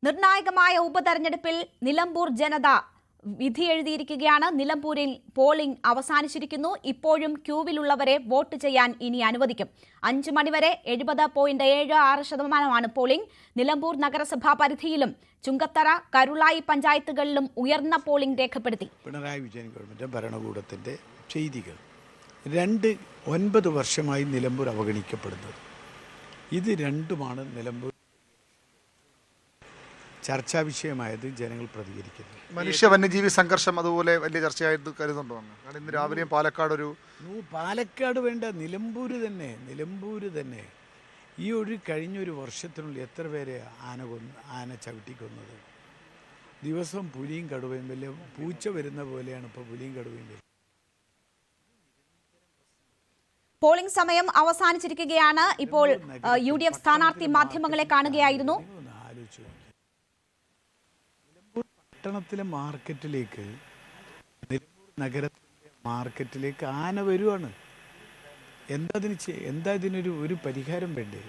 നിർണായകമായ ഉപതെരഞ്ഞെടുപ്പിൽ നിലമ്പൂർ ജനത വിധി എഴുതിയിരിക്കുകയാണ്. നിലമ്പൂരിൽ പോളിംഗ് അവസാനിച്ചിരിക്കുന്നു. ഇപ്പോഴും ക്യൂവിലുള്ളവരെ വോട്ട് ചെയ്യാൻ ഇനി അനുവദിക്കും. 5 മണിവരെ 70.76% പോളിംഗ്. നിലമ്പൂർ നഗരസഭാ പരിധിയിലും ചുങ്കത്തറ, കരുളായി പഞ്ചായത്തുകളിലും ഉയർന്ന പോളിംഗ് രേഖപ്പെടുത്തി. പിണറായി വിജയൻ ഗവൺമെന്റ് ഭരണകൂടത്തിന്റെ ചെയ്തികൾ 9 വർഷമായി നിലമ്പൂർ അവഗണിക്കപ്പെടുന്നത്. ഇത് രണ്ടുമാണ് നിലമ്പൂർ ചർച്ചാ വിഷയമായത്. ജനങ്ങൾ പ്രതികരിക്കുന്നു. മനുഷ്യ വന്യജീവി സംഘർഷം അതുപോലെ വലിയ ചർച്ചയായിട്ട് കരുതുന്നുണ്ടോ? കാരണം ഇന്ന് രാവിലെയും പാലക്കാട് വേണ്ട, നിലമ്പൂര് തന്നെ ഈ കഴിഞ്ഞൊരു വർഷത്തിനുള്ളിൽ എത്ര പേരെ ആന ചവിട്ടിക്കൊന്നത്. ദിവസവും പുലിയും കടുവയും വലിയ പൂച്ച വരുന്ന പോലെയാണ് ഇപ്പോൾ പുലിയും കടുവയും വരുന്നത്. പോളിംഗ് സമയം അവസാനിച്ചിരിക്കുകയാണ്. ഇപ്പോൾ UDF സ്ഥാനാർത്ഥി മാധ്യമങ്ങളെ കാണുകയായിരുന്നു. പട്ടണത്തിലെ മാർക്കറ്റിലേക്ക്, നഗരത്തിലെ മാർക്കറ്റിലേക്ക് ആന വരുവാണ്. എന്താ ഇതിനൊരു പരിഹാരം വേണ്ടേ?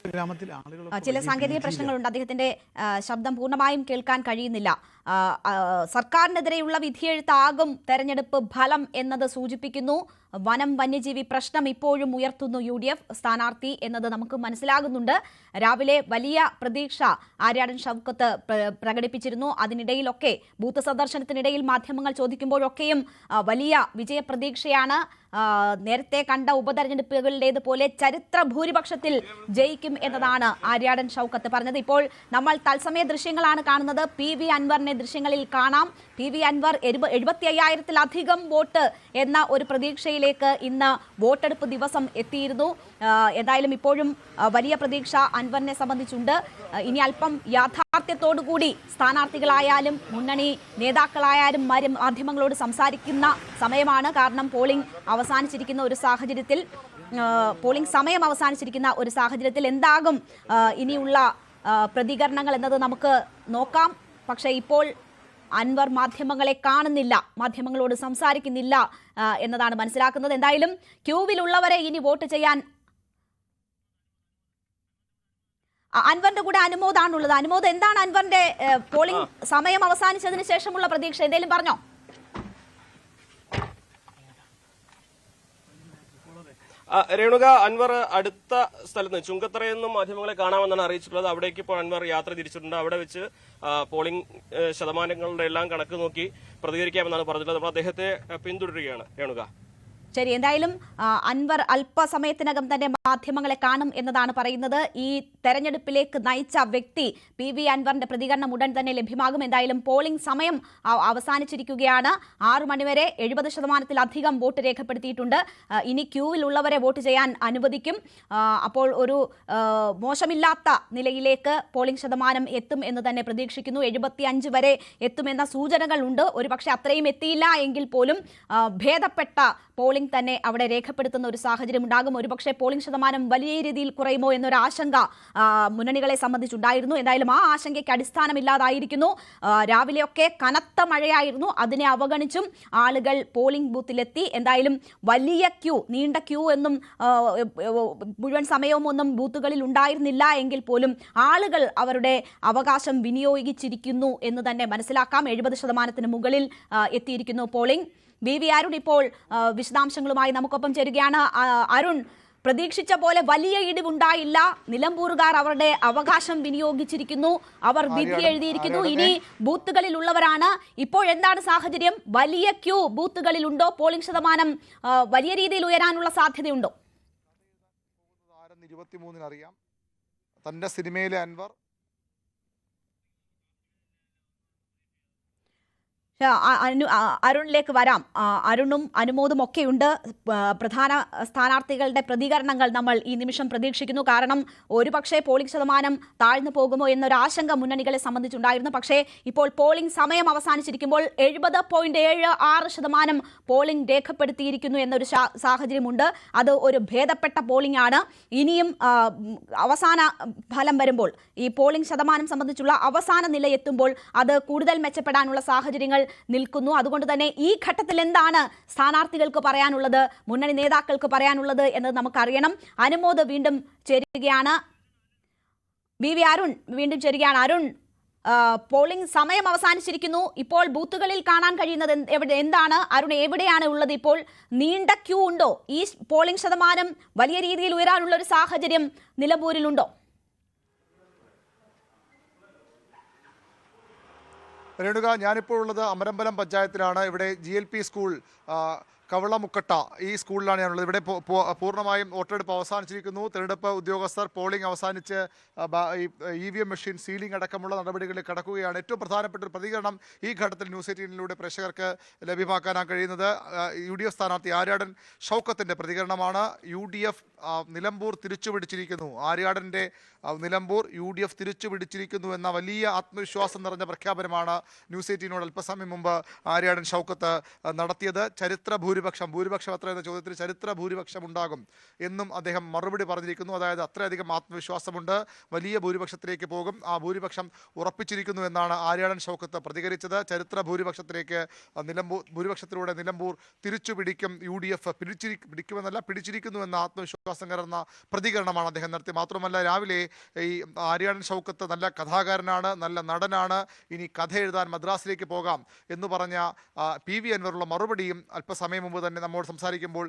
ഗ്രാമത്തിലെ ആളുകൾ ചില സാങ്കേതിക പ്രശ്നങ്ങളുണ്ട്. അദ്ദേഹത്തിന്റെ ശബ്ദം പൂർണ്ണമായും കേൾക്കാൻ കഴിയുന്നില്ല. സർക്കാരിനെതിരെയുള്ള വിധിയെഴുത്താകും തെരഞ്ഞെടുപ്പ് ഫലം എന്നത് സൂചിപ്പിക്കുന്നു. വനം വന്യജീവി പ്രശ്നം ഇപ്പോഴും ഉയർത്തുന്നു UDF സ്ഥാനാർത്ഥി എന്നത് നമുക്ക് മനസ്സിലാകുന്നുണ്ട്. രാവിലെ വലിയ പ്രതീക്ഷ ആര്യാടൻ ഷൗക്കത്ത് പ്രകടിപ്പിച്ചിരുന്നു. അതിനിടയിലൊക്കെ ബൂത്ത് സന്ദർശനത്തിനിടയിൽ മാധ്യമങ്ങൾ ചോദിക്കുമ്പോഴൊക്കെയും വലിയ വിജയപ്രതീക്ഷയാണ്. നേരത്തെ കണ്ട ഉപതെരഞ്ഞെടുപ്പുകളിലേതുപോലെ ചരിത്ര ഭൂരിപക്ഷത്തിൽ ജയിക്കും എന്നതാണ് ആര്യാടൻ ഷൗക്കത്ത് പറഞ്ഞത്. ഇപ്പോൾ നമ്മൾ തത്സമയ ദൃശ്യങ്ങളാണ് കാണുന്നത്. PV അൻവറിനെ ദൃശ്യങ്ങളിൽ കാണാം. PV അൻവർ 75,000-ലധികം വോട്ട് എന്ന ഒരു പ്രതീക്ഷയിലേക്ക് ഇന്ന് വോട്ടെടുപ്പ് ദിവസം എത്തിയിരുന്നു. എന്തായാലും ഇപ്പോഴും വലിയ പ്രതീക്ഷ അൻവറിനെ സംബന്ധിച്ചുണ്ട്. ഇനി അല്പം യാഥാർത്ഥ്യത്തോടുകൂടി സ്ഥാനാർത്ഥികളായാലും മുന്നണി നേതാക്കളായാലും മാധ്യമങ്ങളോട് സംസാരിക്കുന്ന സമയമാണ്. കാരണം പോളിംഗ് അവസാനിച്ചിരിക്കുന്ന ഒരു സാഹചര്യത്തിൽ എന്താകും ഇനിയുള്ള പ്രതികരണങ്ങൾ എന്നത് നമുക്ക് നോക്കാം. പക്ഷേ ഇപ്പോൾ അൻവർ മാധ്യമങ്ങളെ കാണുന്നില്ല, മാധ്യമങ്ങളോട് സംസാരിക്കുന്നില്ല എന്നതാണ് മനസ്സിലാക്കുന്നത്. എന്തായാലും ക്യൂവിലുള്ളവരെ ഇനി വോട്ട് ചെയ്യാൻ അൻവറിന്റെ കൂടെ അനുമോദാണുള്ളത്. അനുമോദ്, എന്താണ് അൻവറിന്റെ പോളിംഗ് സമയം അവസാനിച്ചതിന് ശേഷമുള്ള പ്രതീക്ഷ? എന്തെങ്കിലും പറഞ്ഞോ? രേണുക, അൻവർ അടുത്ത സ്ഥലത്ത് ചുങ്കത്തറയിൽ നിന്നും മാധ്യമങ്ങളെ കാണാമെന്നാണ് അറിയിച്ചിട്ടുള്ളത്. അവിടേക്ക് ഇപ്പോൾ അൻവർ യാത്ര തിരിച്ചിട്ടുണ്ട്. അവിടെ വെച്ച് പോളിംഗ് ശതമാനങ്ങളുടെ എല്ലാം കണക്ക് നോക്കി പ്രതികരിക്കാമെന്നാണ് പറഞ്ഞിട്ടുള്ളത്. അപ്പോൾ അദ്ദേഹത്തെ പിന്തുടരുകയാണ് രേണുക. ശരി, എന്തായാലും അൻവർ അല്പസമയത്തിനകം തന്നെ മാധ്യമങ്ങളെ കാണും എന്നതാണ് പറയുന്നത്. ഈ തെരഞ്ഞെടുപ്പിലേക്ക് നയിച്ച വ്യക്തി PV അൻവറിന്റെ പ്രതികരണം ഉടൻ തന്നെ ലഭ്യമാകും. എന്തായാലും പോളിംഗ് സമയം അവസാനിച്ചിരിക്കുകയാണ്. 6 മണിവരെ 70%-ലധികം വോട്ട് രേഖപ്പെടുത്തിയിട്ടുണ്ട്. ഇനി ക്യൂവിലുള്ളവരെ വോട്ട് ചെയ്യാൻ അനുവദിക്കും. അപ്പോൾ ഒരു മോശമില്ലാത്ത നിലയിലേക്ക് പോളിംഗ് ശതമാനം എത്തും എന്ന് തന്നെ പ്രതീക്ഷിക്കുന്നു. 75 വരെ എത്തുമെന്ന സൂചനകൾ ഉണ്ട്. ഒരുപക്ഷെ അത്രയും എത്തിയില്ല എങ്കിൽ പോലും ഭേദപ്പെട്ട പോളിംഗ് തന്നെ അവിടെ രേഖപ്പെടുത്തുന്ന ഒരു സാഹചര്യം ഉണ്ടാകും. ഒരുപക്ഷെ പോളിംഗ് ശതമാനം വലിയ രീതിയിൽ കുറയുമോ എന്നൊരു ആശങ്ക മുന്നണികളെ സംബന്ധിച്ചുണ്ടായിരുന്നു. എന്തായാലും ആ ആശങ്കയ്ക്ക് അടിസ്ഥാനമില്ലാതായിരിക്കുന്നു. രാവിലെയൊക്കെ കനത്ത മഴയായിരുന്നു. അതിനെ അവഗണിച്ചും ആളുകൾ പോളിംഗ് ബൂത്തിലെത്തി. എന്തായാലും വലിയ നീണ്ട ക്യൂ എന്നും മുഴുവൻ സമയവും ഒന്നും ബൂത്തുകളിൽ ഉണ്ടായിരുന്നില്ല എങ്കിൽ പോലും ആളുകൾ അവരുടെ അവകാശം വിനിയോഗിച്ചിരിക്കുന്നു എന്ന് തന്നെ മനസ്സിലാക്കാം. 70% മുകളിൽ എത്തിയിരിക്കുന്നു പോളിംഗ്. BV അരുൺ ഇപ്പോൾ വിശദാംശങ്ങളുമായി നമുക്കൊപ്പം ചേരുകയാണ്. അരുൺ, പ്രതീക്ഷിച്ച പോലെ വലിയ ഇടിവുണ്ടായില്ല. നിലമ്പൂറുകാർ അവരുടെ അവകാശം വിനിയോഗിച്ചിരിക്കുന്നു. അവർ വിധി എഴുതിയിരിക്കുന്നു. ഇനി ബൂത്തുകളിലുള്ളവരാണ്. ഇപ്പോൾ സാഹചര്യം? വലിയ ക്യൂ ബൂത്തുകളിലുണ്ടോ? പോളിംഗ് ശതമാനം വലിയ രീതിയിൽ ഉയരാനുള്ള സാധ്യതയുണ്ടോ? 23-ന് അറിയാം. തന്റെ സിനിമയിലെ അൻവർ അരുണിലേക്ക് വരാം. അരുണും അനുമോദും ഒക്കെയുണ്ട്. പ്രധാന സ്ഥാനാർത്ഥികളുടെ പ്രതികരണങ്ങൾ നമ്മൾ ഈ നിമിഷം പ്രതീക്ഷിക്കുന്നു. കാരണം ഒരുപക്ഷെ പോളിംഗ് ശതമാനം താഴ്ന്നു പോകുമോ എന്നൊരു ആശങ്ക മുന്നണികളെ സംബന്ധിച്ചുണ്ടായിരുന്നു. പക്ഷേ ഇപ്പോൾ പോളിംഗ് സമയം അവസാനിച്ചിരിക്കുമ്പോൾ 70.76% പോളിംഗ് രേഖപ്പെടുത്തിയിരിക്കുന്നു എന്നൊരു സാഹചര്യമുണ്ട്. അത് ഒരു ഭേദപ്പെട്ട പോളിംഗ് ആണ്. ഇനിയും അവസാന ഫലം വരുമ്പോൾ, ഈ പോളിംഗ് ശതമാനം സംബന്ധിച്ചുള്ള അവസാന നില എത്തുമ്പോൾ അത് കൂടുതൽ മെച്ചപ്പെടാനുള്ള സാഹചര്യങ്ങൾ നിൽക്കുന്നു. അതുകൊണ്ട് തന്നെ ഈ ഘട്ടത്തിൽ എന്താണ് സ്ഥാനാർത്ഥികൾക്ക് പറയാനുള്ളത്, മുന്നണി നേതാക്കൾക്ക് പറയാനുള്ളത് എന്നത് നമുക്കറിയണം. അനുമോദ് വീണ്ടും ചേരുകയാണ്. ബി അരുൺ വീണ്ടും ചേരുകയാണ്. അരുൺ, പോളിംഗ് സമയം അവസാനിച്ചിരിക്കുന്നു. ഇപ്പോൾ ബൂത്തുകളിൽ കാണാൻ കഴിയുന്നത് എന്താണ്? അരുൺ, എവിടെയാണ് ഉള്ളത് ഇപ്പോൾ? നീണ്ട ക്യൂ ഉണ്ടോ? ഈ പോളിംഗ് ശതമാനം വലിയ രീതിയിൽ ഉയരാനുള്ള ഒരു സാഹചര്യം നിലമ്പൂരിലുണ്ടോ? രേണുക, ഞാനിപ്പോൾ ഉള്ളത് അമരമ്പലം പഞ്ചായത്തിലാണ്. ഇവിടെ GLP സ്കൂൾ കവളമുക്കട്ട ഈ സ്കൂളിലാണ് ഞാനുള്ളത്. ഇവിടെ പൂർണ്ണമായും വോട്ടെടുപ്പ് അവസാനിച്ചിരിക്കുന്നു. തെരഞ്ഞെടുപ്പ് ഉദ്യോഗസ്ഥർ പോളിംഗ് അവസാനിച്ച് EVM മെഷീൻ സീലിംഗ് അടക്കമുള്ള നടപടികളിൽ കടക്കുകയാണ്. ഏറ്റവും പ്രധാനപ്പെട്ട ഒരു പ്രതികരണം ഈ ഘട്ടത്തിൽ ന്യൂസ് 18 പ്രേക്ഷകർക്ക് ലഭ്യമാക്കാൻ കഴിയുന്നത് UDF സ്ഥാനാർത്ഥി ആര്യാടൻ ഷൗക്കത്തിൻ്റെ പ്രതികരണമാണ്. UDF നിലമ്പൂർ തിരിച്ചുപിടിച്ചിരിക്കുന്നു. ആര്യാടൻ്റെ നിലമ്പൂർ UDF തിരിച്ചുപിടിച്ചിരിക്കുന്നു എന്ന വലിയ ആത്മവിശ്വാസം നിറഞ്ഞ പ്രഖ്യാപനമാണ് ന്യൂസ് 18 അല്പസമയം മുമ്പ് ആര്യാടൻ ഷൗക്കത്ത് നടത്തിയത്. ചരിത്ര ഭൂരിപക്ഷം എത്ര എന്ന ചോദ്യത്തിന് ചരിത്ര ഭൂരിപക്ഷം ഉണ്ടാകും എന്നും അദ്ദേഹം മറുപടി പറഞ്ഞിരിക്കുന്നു. അതായത് അത്രയധികം ആത്മവിശ്വാസമുണ്ട്, വലിയ ഭൂരിപക്ഷത്തിലേക്ക് പോകും, ആ ഭൂരിപക്ഷം ഉറപ്പിച്ചിരിക്കുന്നു എന്നാണ് ആര്യാടൻ ഷൗക്കത്ത് പ്രതികരിച്ചത്. ചരിത്ര ഭൂരിപക്ഷത്തിലൂടെ നിലമ്പൂർ തിരിച്ചു പിടിക്കും, UDF പിടിച്ചിരിക്കുന്നു എന്ന ആത്മവിശ്വാസം കലർന്ന പ്രതികരണമാണ് അദ്ദേഹം നടത്തി. മാത്രമല്ല, രാവിലെ ഈ ആര്യാടൻ ഷൗക്കത്ത് നല്ല കഥാകാരനാണ്, നല്ല നടനാണ്, ഇനി കഥ എഴുതാൻ മദ്രാസിലേക്ക് പോകാം എന്ന് പറഞ്ഞ PV അൻവറുള്ള മറുപടിയും അല്പസമയം മുമ്പ് തന്നെ നമ്മോട് സംസാരിക്കുമ്പോൾ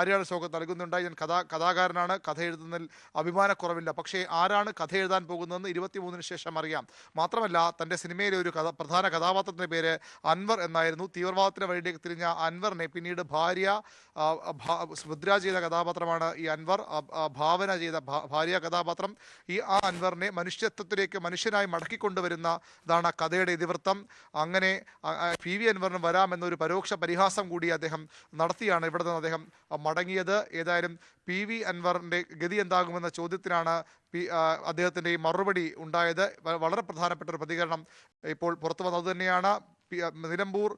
ആര്യാടൻ ഷൗക്കത്ത് നൽകുന്നുണ്ടായി. ഞാൻ കഥാകാരനാണ്, കഥ എഴുതുന്നതിൽ അഭിമാനക്കുറവില്ല. പക്ഷേ ആരാണ് കഥ എഴുതാൻ പോകുന്നതെന്ന് 23-ന് ശേഷം അറിയാം. മാത്രമല്ല, തൻ്റെ സിനിമയിലെ ഒരു പ്രധാന കഥാപാത്രത്തിൻ്റെ പേര് അൻവർ എന്നായിരുന്നു. തീവ്രവാദത്തിന് വഴിയിലേക്ക് തിരിഞ്ഞ അൻവറിനെ പിന്നീട് ഭാര്യ ഭദ്ര ചെയ്ത കഥാപാത്രമാണ് ഈ അൻവർ, ഭാവന ചെയ്ത ഭാര്യ കഥാപാത്രം. ആ അൻവറിനെ മനുഷ്യത്വത്തിലേക്ക് മനുഷ്യനായി മടക്കിക്കൊണ്ടുവരുന്നതാണ് കഥയുടെ ഇതിവൃത്തം. അങ്ങനെ PV അൻവറിന് വരാമെന്നൊരു പരോക്ഷ പരിഹാസം കൂടി അദ്ദേഹം നടത്തിയാണ് ഇവിടെ നിന്ന് അദ്ദേഹം മടങ്ങിയത്. ഏതായാലും PV അൻവറിൻ്റെ ഗതി എന്താകുമെന്ന ചോദ്യത്തിനാണ് അദ്ദേഹത്തിൻ്റെ ഈ മറുപടി ഉണ്ടായത്. വളരെ പ്രധാനപ്പെട്ട ഒരു പ്രതികരണം ഇപ്പോൾ പുറത്തു വന്നത് തന്നെയാണ്. നിലമ്പൂർ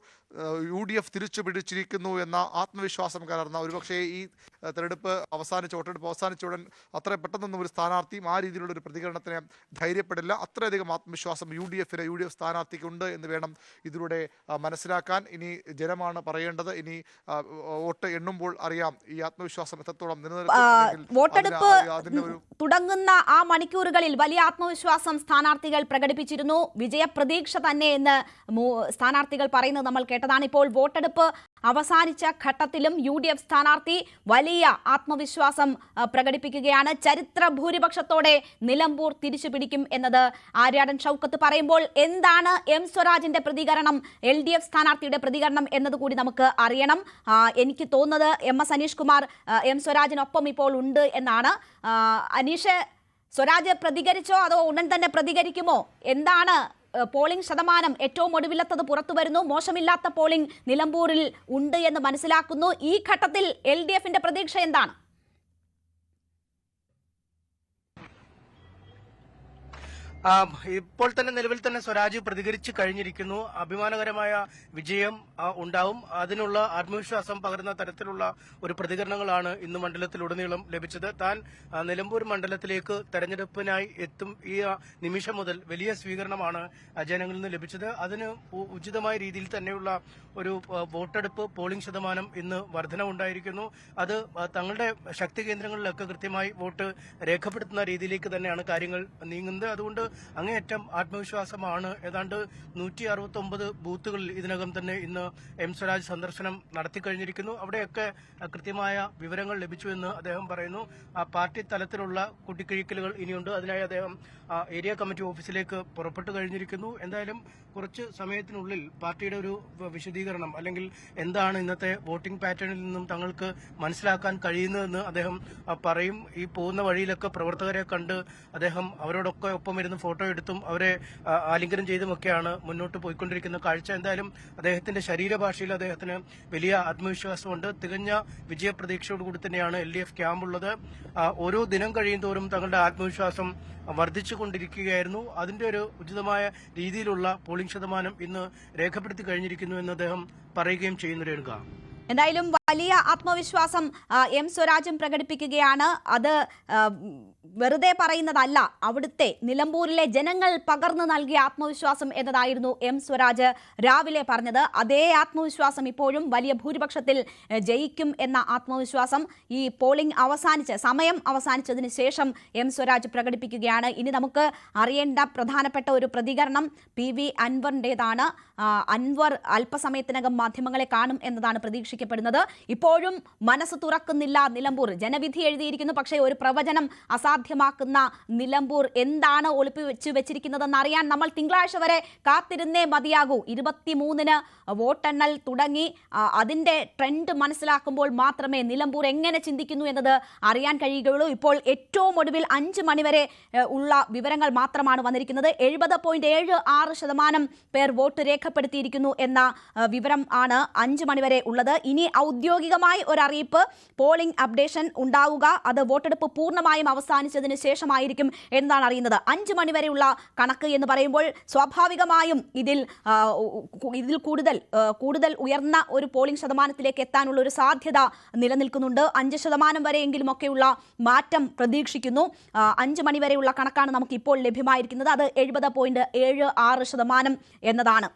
UDF തിരിച്ചു പിടിച്ചിരിക്കുന്നു എന്ന ആത്മവിശ്വാസം കലർന്ന, ഒരുപക്ഷെ ഈ വോട്ടെടുപ്പ് അവസാനിച്ച ഉടൻ അത്ര പെട്ടെന്നൊന്നും ഒരു സ്ഥാനാർത്ഥിയും ആ രീതിയിലുള്ള ഒരു പ്രതികരണത്തിന് ധൈര്യപ്പെടില്ല. അത്രയധികം ആത്മവിശ്വാസം UDF സ്ഥാനാർത്ഥിക്കുണ്ട് എന്ന് വേണം ഇതിലൂടെ മനസ്സിലാക്കാൻ. ഇനി ജനമാണ് പറയേണ്ടത്. ഇനി വോട്ട് എണ്ണുമ്പോൾ അറിയാം ഈ ആത്മവിശ്വാസം എത്രത്തോളം വോട്ടെടുപ്പ് തുടങ്ങുന്ന ആ മണിക്കൂറുകളിൽ വലിയ ആത്മവിശ്വാസം സ്ഥാനാർത്ഥികൾ പ്രകടിപ്പിച്ചിരുന്നു. വിജയപ്രതീക്ഷ തന്നെ എന്ന് സ്ഥാനാർത്ഥികൾ പറയുന്നത് നമ്മൾ കേട്ടതാണ്. ഇപ്പോൾ വോട്ടെടുപ്പ് അവസാനിച്ച ഘട്ടത്തിലും UDF സ്ഥാനാർത്ഥി വലിയ ആത്മവിശ്വാസം പ്രകടിപ്പിക്കുകയാണ്. ചരിത്ര ഭൂരിപക്ഷത്തോടെ നിലമ്പൂർ തിരിച്ചു പിടിക്കും എന്നത് ആര്യാടൻ ഷൗക്കത്ത് പറയുമ്പോൾ എന്താണ് സ്വരാജിന്റെ പ്രതികരണം, LDF സ്ഥാനാർത്ഥിയുടെ പ്രതികരണം എന്നതുകൂടി നമുക്ക് അറിയണം. എനിക്ക് തോന്നുന്നത് MS അനീഷ് കുമാർ സ്വരാജിനൊപ്പം ഇപ്പോൾ ഉണ്ട് എന്നാണ്. അനീഷ്, സ്വരാജ് പ്രതികരിച്ചോ അതോ ഉടൻ തന്നെ പ്രതികരിക്കുമോ? എന്താണ് പോളിംഗ് ശതമാനം? ഏറ്റവും ഒടുവിലത്തത് പുറത്തു വരുന്നു. മോശമില്ലാത്ത പോളിംഗ് നിലമ്പൂരിൽ ഉണ്ട് എന്ന് മനസ്സിലാക്കുന്നു. ഈ ഘട്ടത്തിൽ LDFന്റെ പ്രതീക്ഷ എന്താണ്? ഇപ്പോൾ തന്നെ നിലവിൽ തന്നെ സ്വരാജ് പ്രതികരിച്ചു കഴിഞ്ഞിരിക്കുന്നു. അഭിമാനകരമായ വിജയം ഉണ്ടാവും, അതിനുള്ള ആത്മവിശ്വാസം പകരുന്ന തരത്തിലുള്ള ഒരു പ്രതികരണങ്ങളാണ് ഇന്ന് മണ്ഡലത്തിലുടനീളം ലഭിച്ചത്. താൻ നിലമ്പൂർ മണ്ഡലത്തിലേക്ക് തെരഞ്ഞെടുപ്പിനായി എത്തും ഈ നിമിഷം മുതൽ വലിയ സ്വീകരണമാണ് ജനങ്ങളിൽ നിന്ന് ലഭിച്ചത്. അതിന് ഉചിതമായ രീതിയിൽ തന്നെയുള്ള ഒരു വോട്ടെടുപ്പ് പോളിംഗ് ശതമാനം ഇന്ന് വർധനവുണ്ടായിരിക്കുന്നു. അത് തങ്ങളുടെ ശക്തി കേന്ദ്രങ്ങളിലൊക്കെ കൃത്യമായി വോട്ട് രേഖപ്പെടുത്തുന്ന രീതിയിലേക്ക് തന്നെയാണ് കാര്യങ്ങൾ നീങ്ങുന്നത്. അതുകൊണ്ട് അങ്ങേയറ്റം ആത്മവിശ്വാസമാണ്. ഏതാണ്ട് 169 ബൂത്തുകളിൽ ഇതിനകം തന്നെ ഇന്ന് സ്വരാജ് സന്ദർശനം നടത്തിക്കഴിഞ്ഞിരിക്കുന്നു. അവിടെയൊക്കെ കൃത്യമായ വിവരങ്ങൾ ലഭിച്ചുവെന്ന് അദ്ദേഹം പറയുന്നു. പാർട്ടി തലത്തിലുള്ള കൂട്ടിക്കിഴിക്കലുകൾ ഇനിയുണ്ട്. അതിനായി അദ്ദേഹം ഏരിയ കമ്മിറ്റി ഓഫീസിലേക്ക് പുറപ്പെട്ടു കഴിഞ്ഞിരിക്കുന്നു. എന്തായാലും കുറച്ച് സമയത്തിനുള്ളിൽ പാർട്ടിയുടെ ഒരു വിശദീകരണം അല്ലെങ്കിൽ എന്താണ് ഇന്നത്തെ വോട്ടിംഗ് പാറ്റേണിൽ നിന്നും തങ്ങൾക്ക് മനസ്സിലാക്കാൻ കഴിയുന്നതെന്ന് അദ്ദേഹം പറയും. ഈ പോകുന്ന വഴിയിലൊക്കെ പ്രവർത്തകരെ കണ്ട് അദ്ദേഹം അവരോടൊക്കെ ഒപ്പം ഇരുന്ന് ഫോട്ടോ എടുത്തും അവരെ ആലിംഗനം ചെയ്തുമൊക്കെയാണ് മുന്നോട്ട് പോയിക്കൊണ്ടിരിക്കുന്ന കാഴ്ച. എന്തായാലും അദ്ദേഹത്തിന്റെ ശരീരഭാഷയിൽ അദ്ദേഹത്തിന് വലിയ ആത്മവിശ്വാസമുണ്ട്. തികഞ്ഞ വിജയപ്രതീക്ഷയോടുകൂടി തന്നെയാണ് LDF ക്യാമ്പുള്ളത്. ഓരോ ദിനം കഴിയുന്തോറും തങ്ങളുടെ ആത്മവിശ്വാസം വർദ്ധിച്ചുകൊണ്ടിരിക്കുകയായിരുന്നു. അതിന്റെ ഒരു ഉചിതമായ രീതിയിലുള്ള പോളിംഗ് ശതമാനം ഇന്ന് രേഖപ്പെടുത്തി കഴിഞ്ഞിരിക്കുന്നു എന്ന് അദ്ദേഹം പറയുകയും ചെയ്യുന്നു. രേണുക, എന്തായാലും വലിയ ആത്മവിശ്വാസം എം സ്വരാജും പ്രകടിപ്പിക്കുകയാണ്. അത് വെറുതെ പറയുന്നതല്ല, അവിടുത്തെ നിലമ്പൂരിലെ ജനങ്ങൾ പകർന്നു നൽകിയ ആത്മവിശ്വാസം എന്നതായിരുന്നു എം സ്വരാജ് രാവിലെ പറഞ്ഞത്. അതേ ആത്മവിശ്വാസം ഇപ്പോഴും വലിയ ഭൂരിപക്ഷത്തിൽ ജയിക്കും എന്ന ആത്മവിശ്വാസം ഈ പോളിംഗ് സമയം അവസാനിച്ചതിന് ശേഷം എം സ്വരാജ് പ്രകടിപ്പിക്കുകയാണ്. ഇനി നമുക്ക് അറിയേണ്ട പ്രധാനപ്പെട്ട ഒരു പ്രതികരണം PV അൻവറിൻ്റെതാണ്. അൻവർ അല്പസമയത്തിനകം മാധ്യമങ്ങളെ കാണും എന്നതാണ് പ്രതീക്ഷിക്കപ്പെടുന്നത്. ഇപ്പോഴും മനസ്സ് തുറക്കുന്നില്ല നിലമ്പൂർ. ജനവിധി എഴുതിയിരിക്കുന്നു, പക്ഷേ ഒരു പ്രവചനം അസാധ്യമാക്കുന്ന നിലമ്പൂർ എന്താണ് ഒളിപ്പിച്ചു വെച്ചിരിക്കുന്നതെന്ന് അറിയാൻ നമ്മൾ തിങ്കളാഴ്ച വരെ കാത്തിരുന്നേ മതിയാകൂ. 23-ന് വോട്ടെണ്ണൽ തുടങ്ങി. അതിന്റെ ട്രെൻഡ് മനസ്സിലാക്കുമ്പോൾ മാത്രമേ നിലമ്പൂർ എങ്ങനെ ചിന്തിക്കുന്നു എന്നത് അറിയാൻ കഴിയുകയുള്ളൂ. ഇപ്പോൾ ഏറ്റവും ഒടുവിൽ 5 മണിവരെ ഉള്ള വിവരങ്ങൾ മാത്രമാണ് വന്നിരിക്കുന്നത്. 70.76% പേർ വോട്ട് രേഖപ്പെടുത്തിയിരിക്കുന്നു എന്ന വിവരം ആണ് 5 മണിവരെ ഉള്ളത്. ഇനി ഔദ്യോഗികമായി ഒരു അറിയിപ്പ്, പോളിംഗ് അപ്ഡേഷൻ ഉണ്ടാവുക അത് വോട്ടെടുപ്പ് പൂർണ്ണമായും അവസാനിച്ചതിന് ശേഷമായിരിക്കും എന്നാണ് അറിയുന്നത്. 5 മണിവരെയുള്ള കണക്ക് എന്ന് പറയുമ്പോൾ സ്വാഭാവികമായും ഇതിൽ കൂടുതൽ ഉയർന്ന ഒരു പോളിംഗ് ശതമാനത്തിലേക്ക് എത്താനുള്ള ഒരു സാധ്യത നിലനിൽക്കുന്നുണ്ട്. 5% വരെയെങ്കിലും ഒക്കെയുള്ള മാറ്റം പ്രതീക്ഷിക്കുന്നു. 5 മണിവരെയുള്ള കണക്കാണ് നമുക്ക് ഇപ്പോൾ ലഭ്യമായിരിക്കുന്നത്. അത് 70.76% എന്നതാണ്.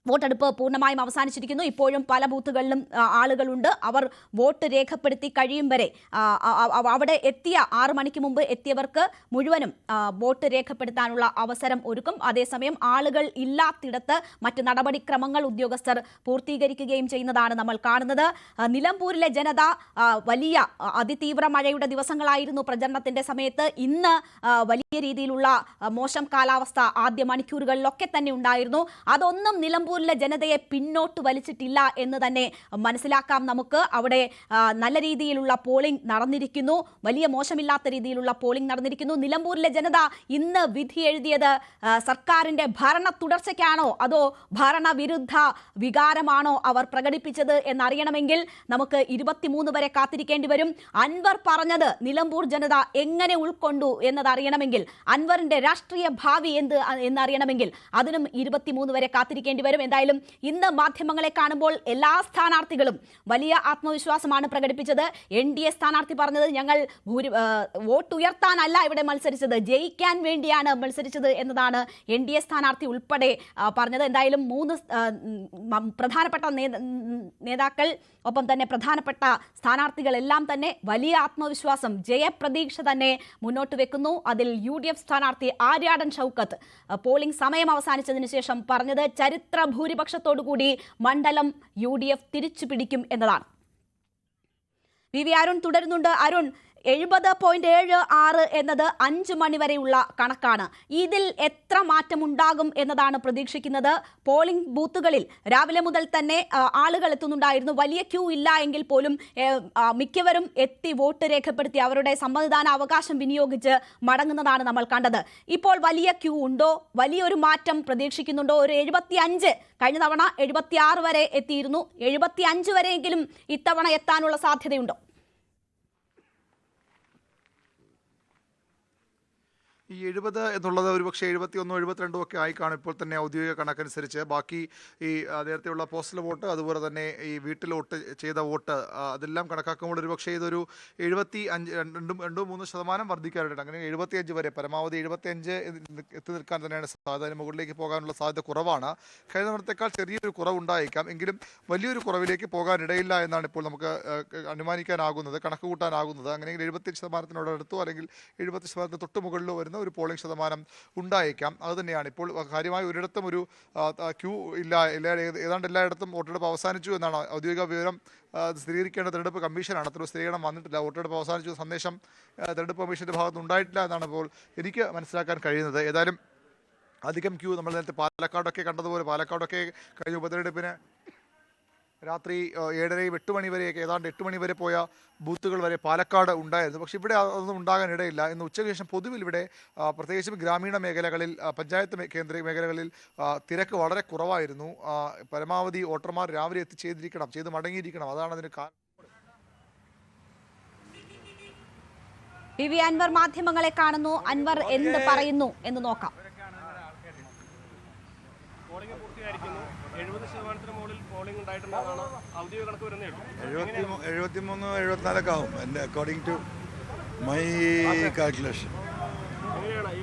വോട്ടെടുപ്പ് പൂർണ്ണമായും അവസാനിച്ചിരിക്കുന്നു. ഇപ്പോഴും പല ബൂത്തുകളിലും ആളുകളുണ്ട്. അവർ വോട്ട് രേഖപ്പെടുത്തി കഴിയും വരെ അവിടെ എത്തിയ 6 മണിക്ക് മുമ്പ് എത്തിയവർക്ക് മുഴുവനും വോട്ട് രേഖപ്പെടുത്താനുള്ള അവസരം ഒരുക്കും. അതേസമയം ആളുകൾ ഇല്ലാത്തിടത്ത് മറ്റ് നടപടിക്രമങ്ങൾ ഉദ്യോഗസ്ഥർ പൂർത്തീകരിക്കുകയും ചെയ്യുന്നതാണ് നമ്മൾ കാണുന്നത്. നിലമ്പൂരിലെ ജനത വലിയ അതിതീവ്ര മഴയുടെ ദിവസങ്ങളായിരുന്നു പ്രചരണത്തിന്റെ സമയത്ത്. ഇന്ന് വലിയ രീതിയിലുള്ള മോശം കാലാവസ്ഥ ആദ്യ മണിക്കൂറുകളിലൊക്കെ തന്നെ ഉണ്ടായിരുന്നു. അതൊന്നും നിലമ്പൂരിലെ ജനതയെ പിന്നോട്ട് വലിച്ചിട്ടില്ല എന്ന് തന്നെ മനസ്സിലാക്കാം നമുക്ക്. അവിടെ നല്ല രീതിയിലുള്ള പോളിംഗ് നടന്നിരിക്കുന്നു. വലിയ മോശമില്ലാത്ത രീതിയിലുള്ള പോളിംഗ് നടന്നിരിക്കുന്നു. നിലമ്പൂരിലെ ജനത ഇന്ന് വിധി എഴുതിയത് സർക്കാരിന്റെ ഭരണ തുടർച്ചയ്ക്കാണോ അതോ ഭരണവിരുദ്ധ വികാരമാണോ അവർ പ്രകടിപ്പിച്ചത് എന്നറിയണമെങ്കിൽ നമുക്ക് 23 വരെ കാത്തിരിക്കേണ്ടി വരും. അൻവർ പറഞ്ഞത് നിലമ്പൂർ ജനത എങ്ങനെ ഉൾക്കൊണ്ടു എന്നതറിയണമെങ്കിൽ, അൻവറിന്റെ രാഷ്ട്രീയ ഭാവി എന്നറിയണമെങ്കിൽ അതിനും 23 വരെ കാത്തിരിക്കേണ്ടി വരും. എന്തായാലും ഇന്ന് മാധ്യമങ്ങളെ കാണുമ്പോൾ എല്ലാ സ്ഥാനാർത്ഥികളും വലിയ ആത്മവിശ്വാസമാണ് പ്രകടിപ്പിച്ചത്. NDA സ്ഥാനാർത്ഥി പറഞ്ഞത് ഞങ്ങൾ വോട്ട് ഉയർത്താനല്ല ഇവിടെ മത്സരിച്ചത്, ജയിക്കാൻ വേണ്ടിയാണ് മത്സരിച്ചത് എന്നതാണ് NDA സ്ഥാനാർത്ഥി ഉൾപ്പെടെ പറഞ്ഞത്. എന്തായാലും 3 പ്രധാനപ്പെട്ട നേതാക്കൾ ഒപ്പം തന്നെ പ്രധാനപ്പെട്ട സ്ഥാനാർത്ഥികളെല്ലാം തന്നെ വലിയ ആത്മവിശ്വാസം, ജയപ്രതീക്ഷ തന്നെ മുന്നോട്ട് വെക്കുന്നു. അതിൽ UDF സ്ഥാനാർത്ഥി ആര്യാടൻ ഷൗക്കത്ത് പോളിംഗ് സമയം അവസാനിച്ചതിന് ശേഷം പറഞ്ഞത് ചരിത്ര ഭൂരിപക്ഷത്തോടുകൂടി മണ്ഡലം UDF തിരിച്ചു പിടിക്കും എന്നതാണ്. VV അരുൺ തുടരുന്നുണ്ട്. അരുൺ, 70.76 എന്നത് 5 മണിവരെയുള്ള കണക്കാണ്. ഇതിൽ എത്ര മാറ്റമുണ്ടാകും എന്നതാണ് പ്രതീക്ഷിക്കുന്നത്. പോളിംഗ് ബൂത്തുകളിൽ രാവിലെ മുതൽ തന്നെ ആളുകൾ എത്തുന്നുണ്ടായിരുന്നു. വലിയ ക്യൂ ഇല്ല എങ്കിൽ പോലും മിക്കവരും എത്തി വോട്ട് രേഖപ്പെടുത്തി അവരുടെ സമ്മതിദാന അവകാശം വിനിയോഗിച്ച് മടങ്ങുന്നതാണ് നമ്മൾ കണ്ടത്. ഇപ്പോൾ വലിയ ക്യൂ ഉണ്ടോ? വലിയൊരു മാറ്റം പ്രതീക്ഷിക്കുന്നുണ്ടോ? ഒരു 75, കഴിഞ്ഞ തവണ 76 വരെ എത്തിയിരുന്നു. 75 വരെയെങ്കിലും ഇത്തവണ എത്താനുള്ള സാധ്യതയുണ്ടോ? ഈ 70 എന്നുള്ളത് ഒരുപക്ഷെ 71, 72 ഒക്കെ ആയി കാണും ഇപ്പോൾ തന്നെ ഔദ്യോഗിക കണക്കനുസരിച്ച്. ബാക്കി ഈ നേരത്തെയുള്ള പോസ്റ്റൽ വോട്ട്, അതുപോലെ തന്നെ ഈ വീട്ടിൽ വോട്ട് ചെയ്ത വോട്ട്, അതെല്ലാം കണക്കാക്കുമ്പോൾ ഒരുപക്ഷെ ഇതൊരു 75-2-3% വർദ്ധിക്കാറുണ്ട്. അങ്ങനെ 75 വരെ, പരമാവധി 75 എത്തി നിൽക്കാൻ തന്നെയാണ് സാധ്യത. മുകളിലേക്ക് പോകാനുള്ള സാധ്യത കുറവാണ്. കഴിഞ്ഞ തവണത്തേക്കാൾ ചെറിയൊരു കുറവുണ്ടായേക്കാം, എങ്കിലും വലിയൊരു കുറവിലേക്ക് പോകാനിടയില്ല എന്നാണ് ഇപ്പോൾ നമുക്ക് അനുമാനിക്കാനാകുന്നത്, കണക്ക് കൂട്ടാനാകുന്നത്. അങ്ങനെയെങ്കിൽ 75%-നോടടുത്തോ അല്ലെങ്കിൽ 70% തൊട്ട് മുകളിലോ വരുന്ന ഒരു പോളിംഗ് ശതമാനം ഉണ്ടായേക്കാം. അതുതന്നെയാണ് ഇപ്പോൾ കാര്യമായി ഒരിടത്തും ഒരു ക്യൂ ഇല്ല. ഏതാണ്ട് എല്ലായിടത്തും വോട്ടെടുപ്പ് അവസാനിച്ചു എന്നാണ് ഔദ്യോഗിക വിവരം. സ്ഥിരീകരിക്കേണ്ട തെരഞ്ഞെടുപ്പ് കമ്മീഷനാണ്. അത്ര സ്ഥിരീകരണം വന്നിട്ടില്ല. വോട്ടെടുപ്പ് അവസാനിച്ചു സന്ദേശം തെരഞ്ഞെടുപ്പ് കമ്മീഷന്റെ ഭാഗത്ത് ഉണ്ടായിട്ടില്ല എന്നാണ് ഇപ്പോൾ എനിക്ക് മനസ്സിലാക്കാൻ കഴിയുന്നത്. ഏതായാലും അധികം ക്യൂ നമ്മൾ നേരത്തെ പാലക്കാടൊക്കെ കണ്ടതുപോലെ, പാലക്കാടൊക്കെ കഴിഞ്ഞ ഉപതെരഞ്ഞെടുപ്പിന് രാത്രി 7:30, 8 മണി വരെയൊക്കെ, ഏതാണ്ട് 8 മണി വരെ പോയ ബൂത്തുകൾ വരെ പാലക്കാട് ഉണ്ടായിരുന്നു. പക്ഷേ ഇവിടെ അതൊന്നും ഉണ്ടാകാനിടയില്ല. ഇന്ന് ഉച്ചയ്ക്ക് ശേഷം പൊതുവിൽ ഇവിടെ പ്രത്യേകിച്ചും ഗ്രാമീണ മേഖലകളിൽ, പഞ്ചായത്ത് കേന്ദ്ര മേഖലകളിൽ തിരക്ക് വളരെ കുറവായിരുന്നു. പരമാവധി വോട്ടർമാർ രാവിലെ ചെയ്ത് മടങ്ങിയിരിക്കണം. അതാണ് അതിന് കാരണം. VV അൻവർ മാധ്യമങ്ങളെ കാണുന്നു. അൻവർ എന്ത് പറയുന്നു എന്ന് നോക്കാം. പോളിംഗ് പൂർത്തിയായിരിക്കുന്നു. 70% മുകളിൽ പോളിംഗ് ഉണ്ടായിട്ടുണ്ടെന്നാണ് ഔദ്യോഗിക കണക്ക് വരുന്നേ ഉള്ളൂ. 73-74 ആവും എൻ്റെ അക്കോർഡിംഗ് ടു മൈ കാൽക്കുലേഷൻ. എങ്ങനെയാണ് ഈ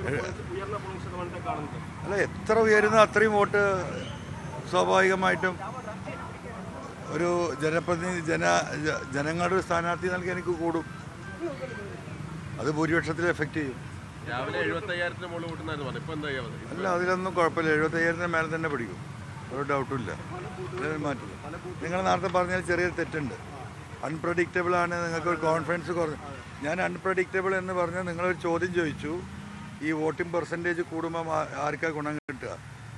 ഉയർന്ന പോളിംഗ് ശതമാനത്തെ കാണുന്നത്? അല്ല, എത്ര ഉയരുന്നോ അത്രയും വോട്ട് സ്വാഭാവികമായിട്ടും ഒരു ജനപ്രതിനിധി ജനങ്ങളുടെ ഒരു സ്ഥാനാർത്ഥി നൽകി എനിക്ക് കൂടും. അത് ഭൂരിപക്ഷത്തിൽ എഫക്റ്റ് ചെയ്യും. രാവിലെ 75,000 മുകളിൽ വോട്ടുണ്ടായിരുന്നു പറഞ്ഞു. ഇപ്പൊ എന്താ ചെയ്യാ? അല്ല, അതിലൊന്നും കുഴപ്പമില്ല. 75,000 മേലെ തന്നെ പിടിക്കും, ഒരു ഡൗട്ടും ഇല്ല. മാറ്റില്ല. നിങ്ങൾ നേരത്തെ പറഞ്ഞാൽ ചെറിയൊരു തെറ്റുണ്ട്. അൺപ്രഡിക്റ്റബിൾ ആണ്, നിങ്ങൾക്ക് ഒരു കോൺഫിഡൻസ് കുറഞ്ഞു. ഞാൻ അൺപ്രഡിക്റ്റബിൾ എന്ന് പറഞ്ഞാൽ നിങ്ങളൊരു ചോദ്യം ചോദിച്ചു, ഈ വോട്ടിംഗ് പെർസെൻറ്റേജ് കൂടുമ്പോൾ ആർക്കാ ഗുണം കിട്ടുക?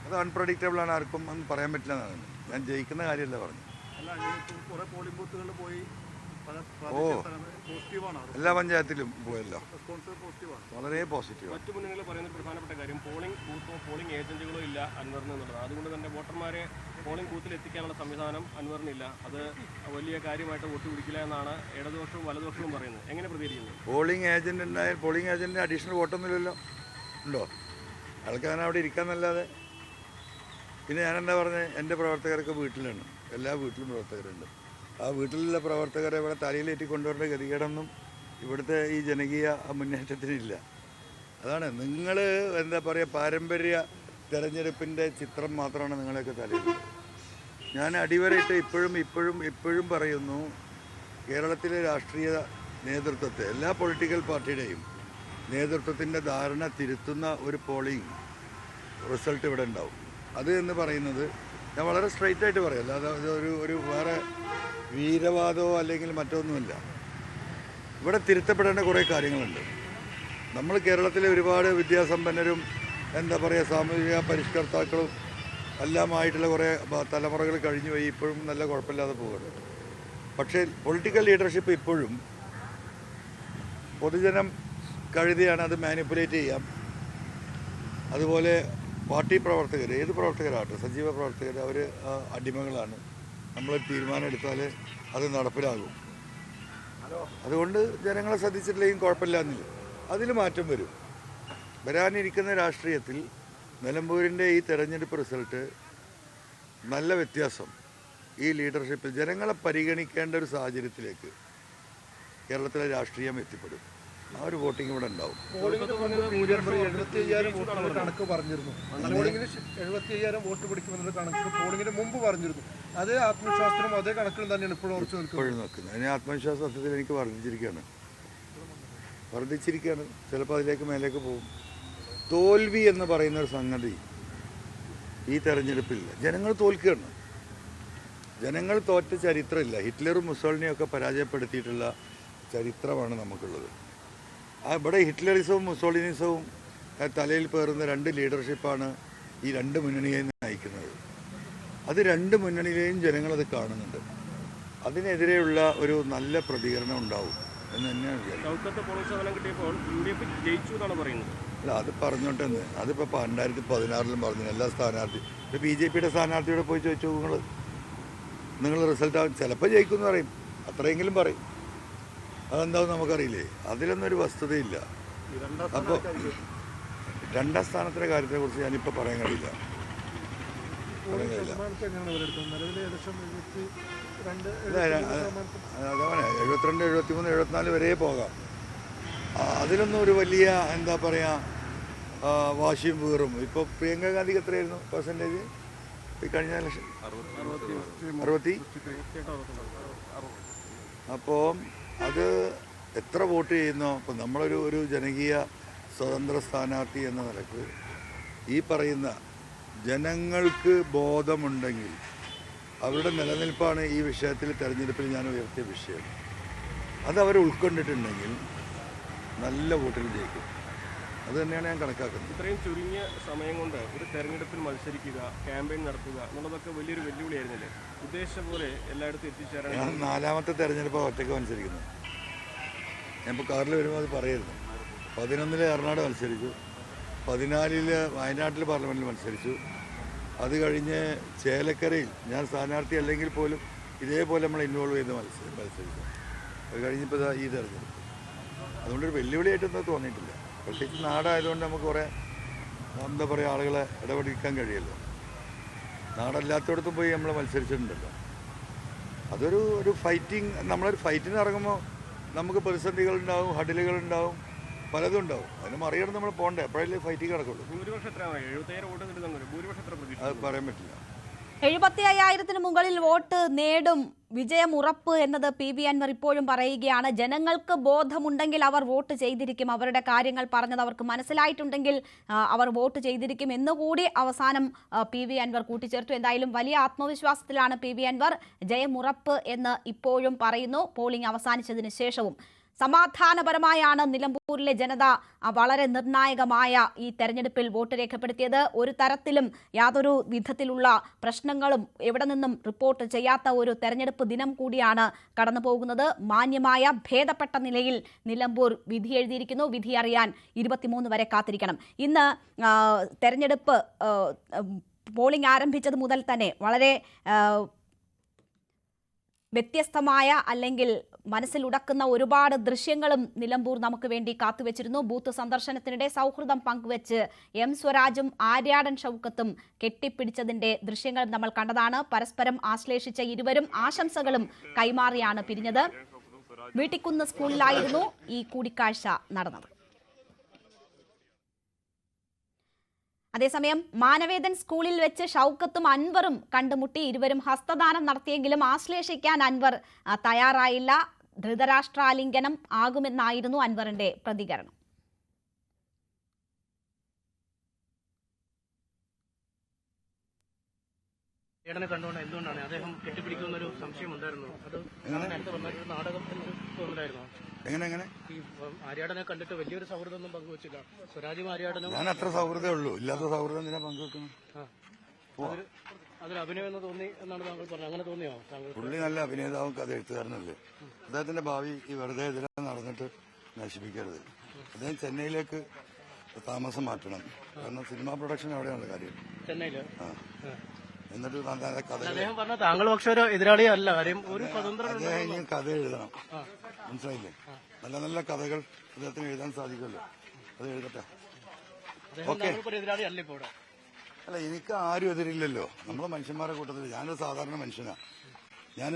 അത് അൺപ്രഡിക്റ്റബിൾ ആണ്, ആർക്കും ഒന്നും പറയാൻ പറ്റില്ല എന്നാണ്. ഞാൻ ജയിക്കുന്ന കാര്യമല്ല പറഞ്ഞു. ഓ, എല്ലാ പഞ്ചായത്തിലും പോയല്ലോ, വളരെ പോസിറ്റീവ്. മറ്റു മുന്നണികൾ പറയുന്ന പ്രധാനപ്പെട്ട കാര്യം പോളിംഗ് ബൂത്തോ പോളിംഗ് ഏജന്റുകളോ ഇല്ല അൻവറിന് എന്നുള്ളത്. അതുകൊണ്ട് തന്നെ വോട്ടർമാരെ പോളിംഗ് ബൂത്തിൽ എത്തിക്കാനുള്ള സംവിധാനം അൻവറിനില്ല. അത് വലിയ കാര്യമായിട്ട് വോട്ട് പിടിക്കില്ല എന്നാണ് ഇടതുപക്ഷവും വലതുപക്ഷവും പറയുന്നത്. എങ്ങനെ പ്രതികരിക്കുന്നു? പോളിംഗ് ഏജന്റ് ഉണ്ടായാൽ പോളിംഗ് ഏജന്റിന് അഡീഷണൽ വോട്ടൊന്നുമില്ലല്ലോ. ഉണ്ടോ? ആൾക്കാരെ അവിടെ ഇരിക്കാന്നല്ലാതെ. പിന്നെ ഞാനെന്താ പറഞ്ഞത്, എൻ്റെ പ്രവർത്തകരൊക്കെ വീട്ടിലാണ്, എല്ലാ വീട്ടിലും പ്രവർത്തകരുണ്ട്. ആ വീട്ടിലുള്ള പ്രവർത്തകരെ ഇവിടെ തലയിലേറ്റി കൊണ്ടുവരേണ്ട ഗതികേടൊന്നും ഇവിടുത്തെ ഈ ജനകീയ മുന്നേറ്റത്തിനില്ല. അതാണ് നിങ്ങൾ എന്താ പറയുക, പാരമ്പര്യ തെരഞ്ഞെടുപ്പിൻ്റെ ചിത്രം മാത്രമാണ് നിങ്ങളെയൊക്കെ തലയിൽ. ഞാൻ അടിവരയിട്ട് ഇപ്പോഴും പറയുന്നു, കേരളത്തിലെ രാഷ്ട്രീയ നേതൃത്വത്തെ, എല്ലാ പൊളിറ്റിക്കൽ പാർട്ടിയുടെയും നേതൃത്വത്തിൻ്റെ ധാരണ തിരുത്തുന്ന ഒരു പോളിംഗ് റിസൾട്ട് ഇവിടെ ഉണ്ടാവും. അത് എന്ന് പറയുന്നത് ഞാൻ വളരെ സ്ട്രൈറ്റ് ആയിട്ട് പറയാം, അല്ലാതെ ഒരു വേറെ വീരവാദമോ അല്ലെങ്കിൽ മറ്റൊന്നുമില്ല. ഇവിടെ തിരുത്തപ്പെടേണ്ട കുറേ കാര്യങ്ങളുണ്ട്. നമ്മൾ കേരളത്തിലെ ഒരുപാട് വിദ്യാസമ്പന്നരും എന്താ പറയുക സാമൂഹിക പരിഷ്കർത്താക്കളും എല്ലാമായിട്ടുള്ള കുറേ തലമുറകൾ കഴിഞ്ഞു പോയി, ഇപ്പോഴും നല്ല കുഴപ്പമില്ലാതെ പോകുന്നു. പക്ഷേ പൊളിറ്റിക്കൽ ലീഡർഷിപ്പ് ഇപ്പോഴും പൊതുജനം കഴുതിയാണ്, അത് മാനിപ്പുലേറ്റ് ചെയ്യാം. അതുപോലെ പാർട്ടി പ്രവർത്തകർ, ഏത് പ്രവർത്തകരാകട്ടെ, സജീവ പ്രവർത്തകർ, അവർ അടിമകളാണ്. നമ്മൾ തീരുമാനം എടുത്താൽ അത് നടപ്പിലാകും. അതുകൊണ്ട് ജനങ്ങളെ ശ്രദ്ധിച്ചിട്ടില്ലെങ്കിൽ കുഴപ്പമില്ല എന്നില്ല, അതിൽ മാറ്റം വരും. വരാനിരിക്കുന്ന രാഷ്ട്രീയത്തിൽ നിലമ്പൂരിൻ്റെ ഈ തെരഞ്ഞെടുപ്പ് റിസൾട്ട് നല്ല വ്യത്യാസം ഈ ലീഡർഷിപ്പിൽ ജനങ്ങളെ പരിഗണിക്കേണ്ട ഒരു സാഹചര്യത്തിലേക്ക് കേരളത്തിലെ രാഷ്ട്രീയം എത്തിപ്പെടും. ആ ഒരു വോട്ടിംഗ് ഇവിടെ ഉണ്ടാവും. 75,000 വോട്ട് കണക്ക് പറഞ്ഞിരുന്നു. പോളിംഗിന് 75,000 വോട്ട് പിടിക്കുമെന്നുള്ള കണക്ക് പോളിംഗിന് മുമ്പ് പറഞ്ഞിരുന്നു. അതേ ആത്മവിശ്വാസത്തിനും അതേ കണക്കിലും തന്നെയാണ് ഇപ്പോഴും ഉറച്ചു നിൽക്കുന്നത്. അതിന് ആത്മവിശ്വാസം സത്യത്തിൽ എനിക്ക് വർദ്ധിച്ചിരിക്കുകയാണ്. ചിലപ്പോൾ അതിലേക്ക് മേലേക്ക് പോകും. തോൽവി എന്ന് പറയുന്ന ഒരു സംഗതി ഈ തെരഞ്ഞെടുപ്പിൽ ജനങ്ങൾ തോൽക്കുകയാണ്. ജനങ്ങൾ തോറ്റ ചരിത്രമില്ല. ഹിറ്റ്ലറും മുസോളിനിയൊക്കെ പരാജയപ്പെടുത്തിയിട്ടുള്ള ചരിത്രമാണ് നമുക്കുള്ളത്. ഇവിടെ ഹിറ്റ്ലറിസവും മുസോളിനിസവും തലയിൽ പേറുന്ന രണ്ട് ലീഡർഷിപ്പാണ് ഈ രണ്ട് മുന്നണിയെ നയിക്കുന്നത്. അത് രണ്ട് മുന്നണിയിലെയും ജനങ്ങളത് കാണുന്നുണ്ട്. അതിനെതിരെയുള്ള ഒരു നല്ല പ്രതികരണം ഉണ്ടാവും എന്ന് തന്നെയാണ് പറയുന്നത്. അല്ല, അത് പറഞ്ഞോട്ടെന്ന്. അതിപ്പോൾ 2016 പറഞ്ഞു എല്ലാ സ്ഥാനാർത്ഥി. ഇപ്പോൾ BJP സ്ഥാനാർത്ഥിയോടെ പോയി ചോദിച്ചു, നിങ്ങൾ റിസൾട്ട് ആവും, ചിലപ്പോൾ ജയിക്കുമെന്ന് പറയും, അത്രയെങ്കിലും പറയും. അതെന്താവും നമുക്കറിയില്ലേ. അതിലൊന്നും ഒരു വസ്തുതയില്ല. അപ്പോൾ രണ്ടാം സ്ഥാനത്തിൻ്റെ കാര്യത്തെക്കുറിച്ച് ഞാനിപ്പോൾ പറയാൻ കഴിയില്ല. 72, 73, 74 വരെ പോകാം. അതിലൊന്നും ഒരു വലിയ എന്താ പറയുക വാശിയും വീറും. ഇപ്പോൾ പ്രിയങ്ക ഗാന്ധിക്ക് എത്രയായിരുന്നു പെർസെൻറ്റേജ് ഈ കഴിഞ്ഞ ഇലക്ഷൻ? 60. അപ്പോൾ അത് എത്ര വോട്ട് ചെയ്യുന്നോ. അപ്പോൾ നമ്മളൊരു ജനകീയ സ്വതന്ത്ര സ്ഥാനാർത്ഥി എന്ന നിലക്ക് ഈ പറയുന്ന ജനങ്ങൾക്ക് ബോധമുണ്ടെങ്കിൽ അവരുടെ നിലനിൽപ്പാണ് ഈ വിഷയത്തിൽ തെരഞ്ഞെടുപ്പിൽ ഞാൻ ഉയർത്തിയ വിഷയം. അതവർ ഉൾക്കൊണ്ടിട്ടുണ്ടെങ്കിൽ നല്ല വോട്ടിൽ ജയിക്കും. അത് തന്നെയാണ് ഞാൻ കണക്കാക്കുന്നത്. ഇത്രയും ചുരുങ്ങിയ സമയം കൊണ്ട് ഒരു തെരഞ്ഞെടുപ്പിൽ മത്സരിക്കുക, ക്യാമ്പയിൻ നടത്തുക എന്നുള്ളതൊക്കെ വലിയൊരു വെല്ലുവിളിയായിരുന്നില്ലേ? ഉദ്ദേശിച്ച പോലെ എല്ലായിടത്തും എത്തിച്ചേരാൻ. ഞാൻ 4ാമത്തെ തെരഞ്ഞെടുപ്പ് ഒറ്റയ്ക്ക് മത്സരിക്കുന്നു. ഞാനിപ്പോൾ കാറിൽ വരുമ്പോൾ അത് പറയായിരുന്നു. 11 എറണാകുളം മത്സരിച്ചു, 14 വയനാട്ടിൽ പാർലമെൻറ്റിൽ മത്സരിച്ചു. അത് കഴിഞ്ഞ് ചേലക്കരയിൽ ഞാൻ സ്ഥാനാർത്ഥി അല്ലെങ്കിൽ പോലും ഇതേപോലെ നമ്മൾ ഇൻവോൾവ് ചെയ്ത് മത്സരിച്ചു. അത് കഴിഞ്ഞപ്പോൾ ഈ തെരഞ്ഞെടുപ്പ്. അതുകൊണ്ടൊരു വെല്ലുവിളിയായിട്ടൊന്നും തോന്നിയിട്ടില്ല. പ്രത്യേകിച്ച് നാടായതുകൊണ്ട് നമുക്ക് കുറേ എന്താ പറയുക ആളുകളെ ഇടപെടിക്കാൻ കഴിയുമല്ലോ. നാടല്ലാത്തടത്തും പോയി നമ്മൾ മത്സരിച്ചിട്ടുണ്ടല്ലോ. അതൊരു ഫൈറ്റിംഗ്, നമ്മളൊരു ഫൈറ്റിന് ഇറങ്ങുമ്പോൾ നമുക്ക് പ്രതിസന്ധികളുണ്ടാവും, ഹഡിലുകളുണ്ടാവും, പലതും ഉണ്ടാവും. അതിന് മറികടന്ന് നമ്മൾ പോകണ്ടേ, എപ്പോഴല്ലേ ഫൈറ്റിംഗ് കിടക്കുള്ളൂ. അത് പറയാൻ പറ്റില്ല. 75,000 മുകളിൽ വോട്ട് നേടും, വിജയം ഉറപ്പ് എന്നത് PV അൻവർ ഇപ്പോഴും പറയുകയാണ്. ജനങ്ങൾക്ക് ബോധമുണ്ടെങ്കിൽ അവർ വോട്ട് ചെയ്തിരിക്കും, അവരുടെ കാര്യങ്ങൾ പറഞ്ഞത് അവർക്ക് മനസ്സിലായിട്ടുണ്ടെങ്കിൽ അവർ വോട്ട് ചെയ്തിരിക്കും എന്നുകൂടി അവസാനം PV അൻവർ കൂട്ടിച്ചേർത്തു. എന്തായാലും വലിയ ആത്മവിശ്വാസത്തിലാണ് PV അൻവർ. ജയം ഉറപ്പ് എന്ന് ഇപ്പോഴും പറയുന്നു. പോളിംഗ് അവസാനിച്ചതിന് ശേഷവും സമാധാനപരമായാണ് നിലമ്പൂരിലെ ജനത വളരെ നിർണായകമായ ഈ തെരഞ്ഞെടുപ്പിൽ വോട്ട് രേഖപ്പെടുത്തിയത്. ഒരു തരത്തിലും യാതൊരു വിധത്തിലുള്ള പ്രശ്നങ്ങളും എവിടെ നിന്നും റിപ്പോർട്ട് ചെയ്യാത്ത ഒരു തെരഞ്ഞെടുപ്പ് ദിനം കൂടിയാണ് കടന്നു പോകുന്നത്. മാന്യമായ ഭേദപ്പെട്ട നിലയിൽ നിലമ്പൂർ വിധി എഴുതിയിരിക്കുന്നു. വിധി അറിയാൻ 23 വരെ കാത്തിരിക്കണം. ഇന്ന് തെരഞ്ഞെടുപ്പ് പോളിംഗ് ആരംഭിച്ചത് മുതൽ തന്നെ വളരെ വ്യത്യസ്തമായ അല്ലെങ്കിൽ മനസ്സിലുടക്കുന്ന ഒരുപാട് ദൃശ്യങ്ങളും നിലമ്പൂർ നമുക്ക് വേണ്ടി കാത്തുവച്ചിരുന്നു. ബൂത്ത് സന്ദർശനത്തിനിടെ സൗഹൃദം പങ്കുവെച്ച് M സ്വരാജും ആര്യാടൻ ഷൗക്കത്തും കെട്ടിപ്പിടിച്ചതിന്റെ ദൃശ്യങ്ങളും നമ്മൾ കണ്ടതാണ്. പരസ്പരം ആശ്ലേഷിച്ച ഇരുവരും ആശംസകളും കൈമാറിയാണ് പിരിഞ്ഞത്. വീട്ടിക്കുന്ന് സ്കൂളിലായിരുന്നു ഈ കൂടിക്കാഴ്ച നടന്നത്. അതേസമയം മാനവേദൻ സ്കൂളിൽ വെച്ച് ഷൗക്കത്തും അൻവറും കണ്ടുമുട്ടി. ഇരുവരും ഹസ്തദാനം നടത്തിയെങ്കിലും ആശ്ലേഷിക്കാൻ അൻവർ തയ്യാറായില്ല. ധൃതരാഷ്ട്രാലിംഗനം ആകുമെന്നായിരുന്നു അൻവറിന്റെ പ്രതികരണം. കണ്ടുകൊണ്ട് എന്തുകൊണ്ടാണ് അദ്ദേഹം കെട്ടിപ്പിടിക്കുന്നൊരു സംശയം ഉണ്ടായിരുന്നു? അത് നേരത്തെ പറഞ്ഞൊരു നാടകം എന്നൊരു തോന്നലായിരുന്നു. എങ്ങനെ ഈ ആര്യാടനെ കണ്ടിട്ട് വലിയൊരു സൗഹൃദമൊന്നും പങ്കുവച്ചില്ല. സ്വരാജും ആര്യാടനും ഞാൻ അത്ര സൗഹൃദമേ ഉള്ളൂ, ഇല്ലാത്ത സൗഹൃദം എന്തിനാ പങ്കുവെക്കുന്നത്? അതൊരു അഭിനയം എന്ന് തോന്നി എന്നാണ് താങ്കൾ പറഞ്ഞത്. അങ്ങനെ തോന്നിയോ താങ്കൾ? പുള്ളി നല്ല അഭിനേതാവും കഥ എഴുത്തുകാരനല്ലേ. അദ്ദേഹത്തിന്റെ ഭാവി ഈ വെറുതെ ഇതിനെ നടന്നിട്ട് നശിപ്പിക്കരുത്. അദ്ദേഹം ചെന്നൈയിലേക്ക് താമസം മാറ്റണം. കാരണം സിനിമാ പ്രൊഡക്ഷൻ അവിടെയാണ് കാര്യം, ചെന്നൈയില്. എന്നിട്ട് നല്ല കഥ അദ്ദേഹം പറഞ്ഞ താങ്കൾ പക്ഷെ ഒരു എതിരാളിയല്ല, കാര്യം ഒരു സ്വതന്ത്രം. അദ്ദേഹം കഥ എഴുതണം, മനസ്സിലായില്ലേ? നല്ല നല്ല കഥകൾ അദ്ദേഹത്തിന് എഴുതാൻ സാധിക്കുമല്ലോ, അത് എഴുതട്ടെ. ഓക്കെ. എതിരാളി അല്ല ഇപ്പോൾ. അല്ല, എനിക്ക് ആരും എതിരില്ലല്ലോ. നമ്മളെ മനുഷ്യന്മാരുടെ കൂട്ടത്തിൽ ഞാനൊരു സാധാരണ മനുഷ്യനാണ്. ഞാൻ